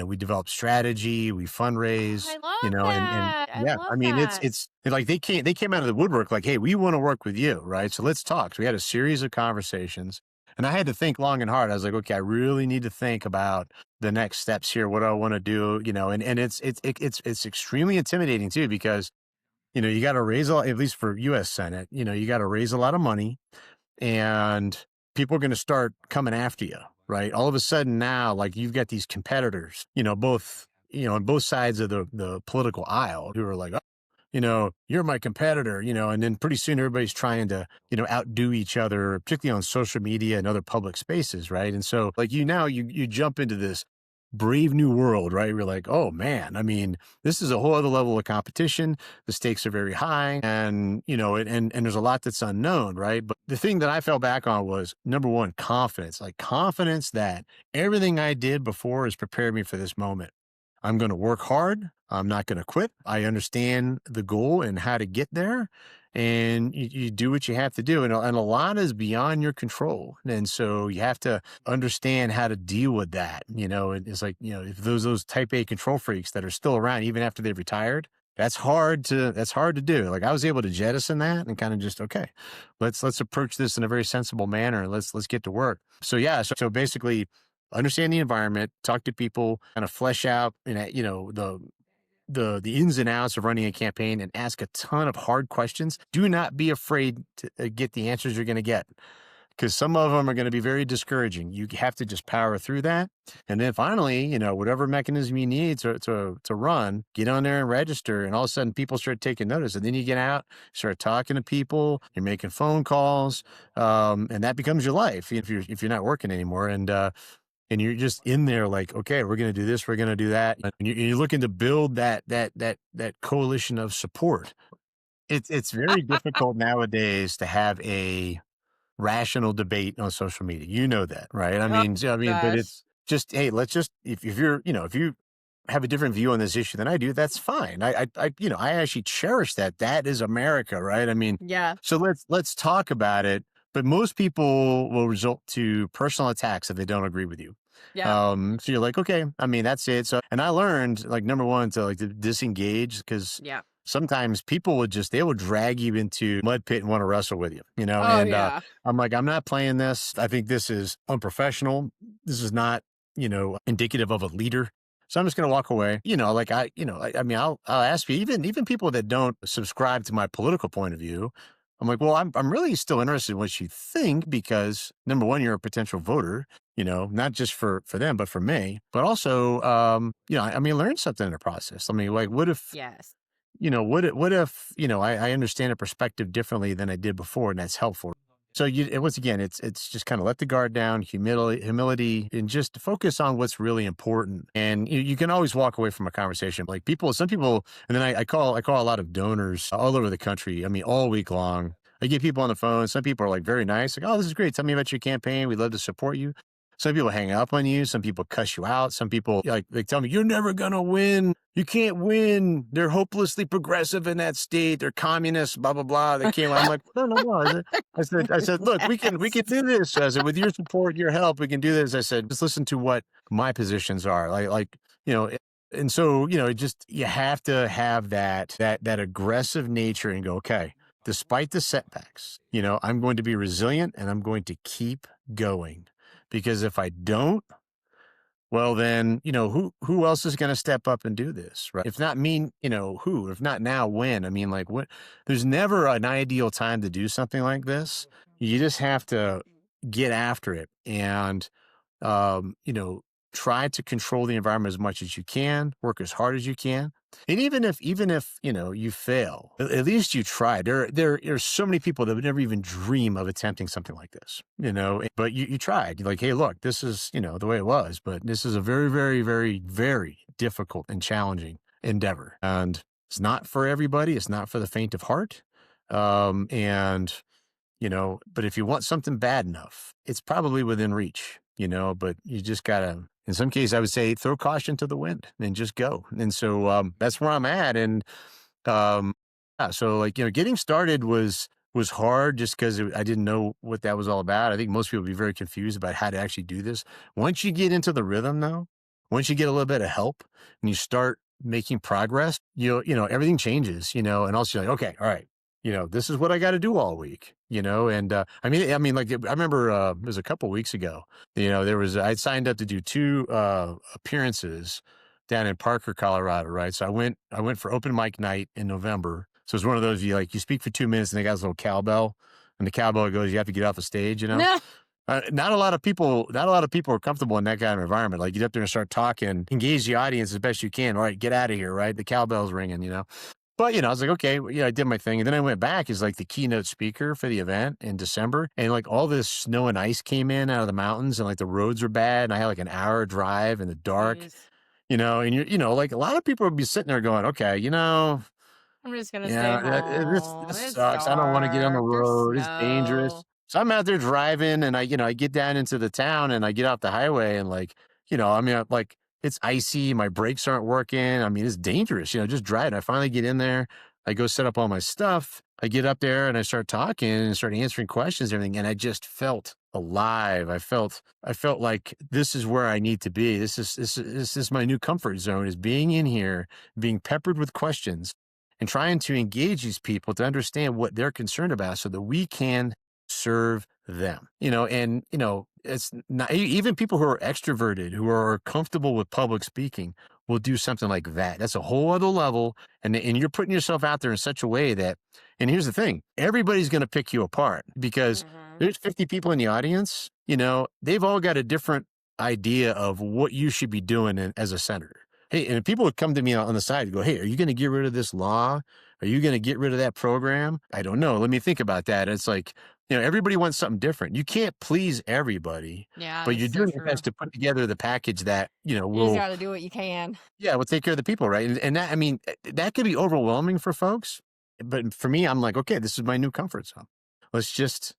we developed strategy, we Oh, fundraise, I love and that. I yeah, I love mean, that. it's like they came out of the woodwork like, hey, we want to work with you, right? So let's talk. So we had a series of conversations, and I had to think long and hard. I was like, okay, I really need to think about the next steps here. What do I want to do? And it's extremely intimidating too because you got to raise at least for U.S. Senate, you got to raise a lot of money, and people are going to start coming after you, right? All of a sudden now, like you've got these competitors, both on both sides of the political aisle who are like, you're my competitor, and then pretty soon everybody's trying to, outdo each other, particularly on social media and other public spaces, right? And so like you jump into this brave new world, right? We're like, oh man, I mean, this is a whole other level of competition. The stakes are very high and, and there's a lot that's unknown, right? But the thing that I fell back on was number one, confidence, like confidence that everything I did before has prepared me for this moment. I'm going to work hard. I'm not going to quit. I understand the goal and how to get there. And you do what you have to do. And a lot is beyond your control. And so you have to understand how to deal with that. It's like, if those type A control freaks that are still around, even after they've retired, that's hard to do. Like I was able to jettison that and kind of just, okay, let's approach this in a very sensible manner. Let's get to work. So yeah, so basically understand the environment, talk to people, kind of flesh out, the ins and outs of running a campaign, and ask a ton of hard questions. Do not be afraid to get the answers you're going to get, because some of them are going to be very discouraging. You have to just power through that. And then finally, whatever mechanism you need to run, get on there and register. And all of a sudden people start taking notice. And then you get out, start talking to people, you're making phone calls. And that becomes your life if you're not working anymore. And you're just in there like, okay, we're going to do this, we're going to do that. And you're looking to build that coalition of support. It's very difficult nowadays to have a rational debate on social media. You know that, right? I Oh mean, but gosh. it's just, hey, let's just, if you're, if you have a different view on this issue than I do, that's fine. I actually cherish that. That is America, right? I mean, Yeah. so let's talk about it. But most people will resort to personal attacks if they don't agree with you. Yeah. So you're like, okay, I mean, that's it. So, and I learned like number one to disengage, because Yeah. sometimes people they will drag you into mud pit and want to wrestle with you. Oh And yeah. I'm like, I'm not playing this. I think this is unprofessional. This is not, indicative of a leader. So I'm just going to walk away. Like I mean, I'll ask you, even people that don't subscribe to my political point of view. I'm like, well, I'm really still interested in what you think, because number one, you're a potential voter, not just for them, but for me, but also, I mean, learn something in the process. I mean, like, Yes. what if, I understand a perspective differently than I did before, and that's helpful. So once again, it's just kind of let the guard down, humility, and just focus on what's really important. And you can always walk away from a conversation. Like some people, and then I call a lot of donors all over the country. I mean, all week long. I get people on the phone. Some people are like very nice, like, "Oh, this is great. Tell me about your campaign. We'd love to support you." Some people hang up on you. Some people cuss you out. Some people like they tell me, "You're never gonna win. You can't win. They're hopelessly progressive in that state. They're communists. Blah blah blah. They can't." I'm like, no, no, no. I said, look, we can Yes. do this. I said, with your support, your help, we can do this. I said, just listen to what my positions are. Like you know. And so just you have to have that aggressive nature and go, okay, despite the setbacks, I'm going to be resilient and I'm going to keep going. Because if I don't, well, then, who else is going to step up and do this, right? If not me, who? If not now, when? I mean, like, what? There's never an ideal time to do something like this. You just have to get after it and, um, you know, try to control the environment as much as you can, work as hard as you can. And even if you fail, at least you tried. There are so many people that would never even dream of attempting something like this, but you tried. You're like, hey, look, this is, the way it was, but this is a very, very, very, very difficult and challenging endeavor. And it's not for everybody. It's not for the faint of heart. And but if you want something bad enough, it's probably within reach, but you just gotta, in some cases, I would say throw caution to the wind and just go. And so, that's where I'm at. And, yeah, so like, getting started was hard just because I didn't know what that was all about. I think most people would be very confused about how to actually do this. Once you get into the rhythm though, once you get a little bit of help and you start making progress, everything changes, and also you're like, okay, all right, this is what I got to do all week, and, I mean, like, I remember, it was a couple weeks ago, I signed up to do two, appearances down in Parker, Colorado, right? So I went for open mic night in November. So it's one of those, you speak for 2 minutes and they got this little cowbell, and the cowbell goes, you have to get off the stage. No. Not a lot of people are comfortable in that kind of environment. Like, you get up there and start talking, engage the audience as best you can. All right, get out of here, right? The cowbell's ringing. But I was like, okay, I did my thing, and then I went back as like the keynote speaker for the event in December, and like all this snow and ice came in out of the mountains, and like the roads were bad, and I had like an hour drive in the dark, Jeez. and like a lot of people would be sitting there going, okay, I'm just gonna stay yeah, this home. this It's sucks. I don't want to get on the dark. There's road. It's dangerous. snow. So I'm out there driving, and I get down into the town, and I get off the highway, and like, I mean, like It's icy. My brakes aren't working. I mean, it's dangerous, just driving. I finally get in there. I go set up all my stuff. I get up there and I start talking and start answering questions and everything. And I just felt alive. I felt like this is where I need to be. This is my new comfort zone, is being in here, being peppered with questions and trying to engage these people to understand what they're concerned about so that we can serve them. It's not even people who are extroverted, who are comfortable with public speaking will do something like that. That's a whole other level. And you're putting yourself out there in such a way that, and here's the thing, everybody's going to pick you apart because Mhm. there's 50 people in the audience, they've all got a different idea of what you should be doing as a senator. Hey, and people would come to me on the side and go, "Hey, are you going to get rid of this law? Are you going to get rid of that program?" I don't know. Let me think about that. And it's like, everybody wants something different. You can't please everybody, Yeah, but that's you're so doing your true. best to put together the package that, You just will, got to do what you can. yeah, will take care of the people, right? And that, I mean, that could be overwhelming for folks. But for me, I'm like, okay, this is my new comfort zone. Let's just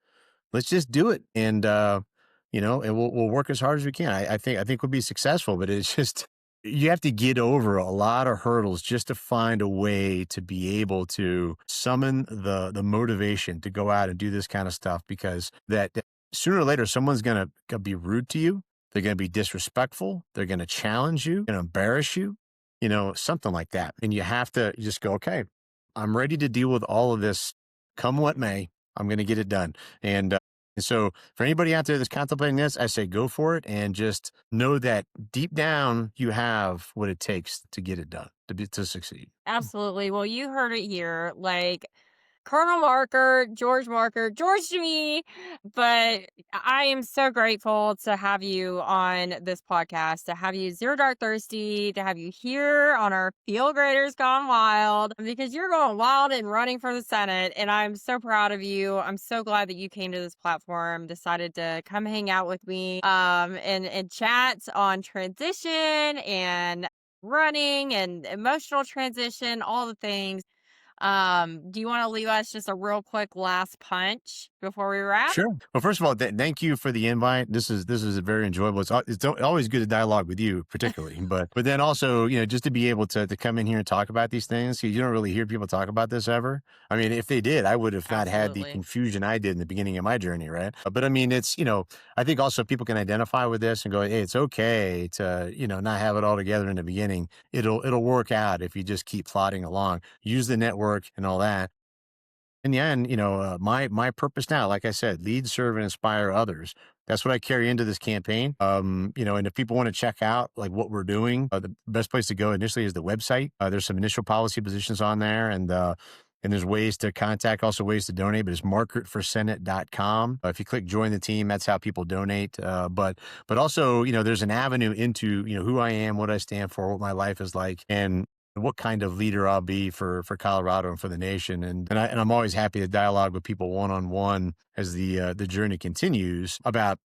let's just do it. And we'll work as hard as we can. I think we'll be successful, but it's just you have to get over a lot of hurdles just to find a way to be able to summon the motivation to go out and do this kind of stuff, because that sooner or later someone's gonna be rude to you. They're gonna be disrespectful. They're gonna challenge you, gonna embarrass you, something like that. And you just go, okay, I'm ready to deal with all of this, come what may. I'm gonna get it done. And so for anybody out there that's contemplating this, I say go for it and just know that deep down you have what it takes to get it done, to succeed. Absolutely. Well, you heard it here. Like, Colonel Marker, George Marker, George to me. But I am so grateful to have you on this podcast, to have you Zero Dark Thirsty, to have you here on our Field Graders Gone Wild, because you're going wild and running for the Senate. And I'm so proud of you. I'm so glad that you came to this platform, decided to come hang out with me and chat on transition and running and emotional transition, all the things. Do you want to leave us just a real quick last punch before we wrap? Sure. Well, first of all, thank you for the invite. This is a very enjoyable. It's always good to dialogue with you, particularly. But then also, just to be able to come in here and talk about these things. 'Cause you don't really hear people talk about this ever. I mean, if they did, I would have not had the Absolutely. confusion I did in the beginning of my journey, right? But I mean, it's I think also people can identify with this and go, hey, it's okay to not have it all together in the beginning. It'll work out if you just keep plodding along. Use the network and all that. In the end, my purpose now, like I said, lead, serve, and inspire others. That's what I carry into this campaign. And if people want to check out like what we're doing, the best place to go initially is the website. There's some initial policy positions on there, and there's ways to contact, also ways to donate. But it's markertforsenate.com. If you click join the team, that's how people donate. But also, there's an avenue into who I am, what I stand for, what my life is like, and what kind of leader I'll be for Colorado and for the nation. And I'm always happy to dialogue with people one on one as the journey continues about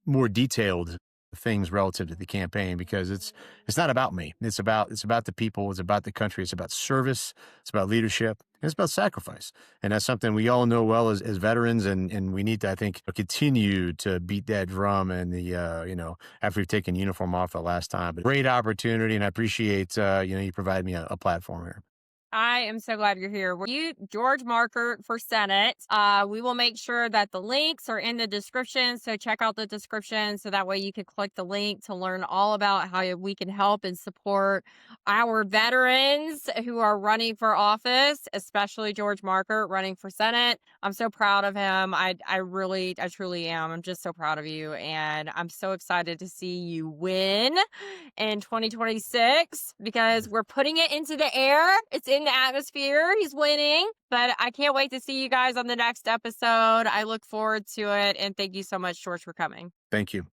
more detailed things relative to the campaign, because it's not about me. It's about the people. It's about the country. It's about service. It's about leadership. And it's about sacrifice. And that's something we all know well as veterans. And we need to, I think, continue to beat that drum. And after we've taken uniform off the last time, but great opportunity. And I appreciate, you provide me a platform here. I am so glad you're here. You, George Markert for Senate. We will make sure that the links are in the description. So check out the description so that way you can click the link to learn all about how we can help and support our veterans who are running for office, especially George Markert running for Senate. I'm so proud of him. I truly am. I'm just so proud of you. And I'm so excited to see you win in 2026 because we're putting it into the air. It's in the atmosphere. He's winning. But I can't wait to see you guys on the next episode. I look forward to it. And thank you so much, George, for coming. Thank you.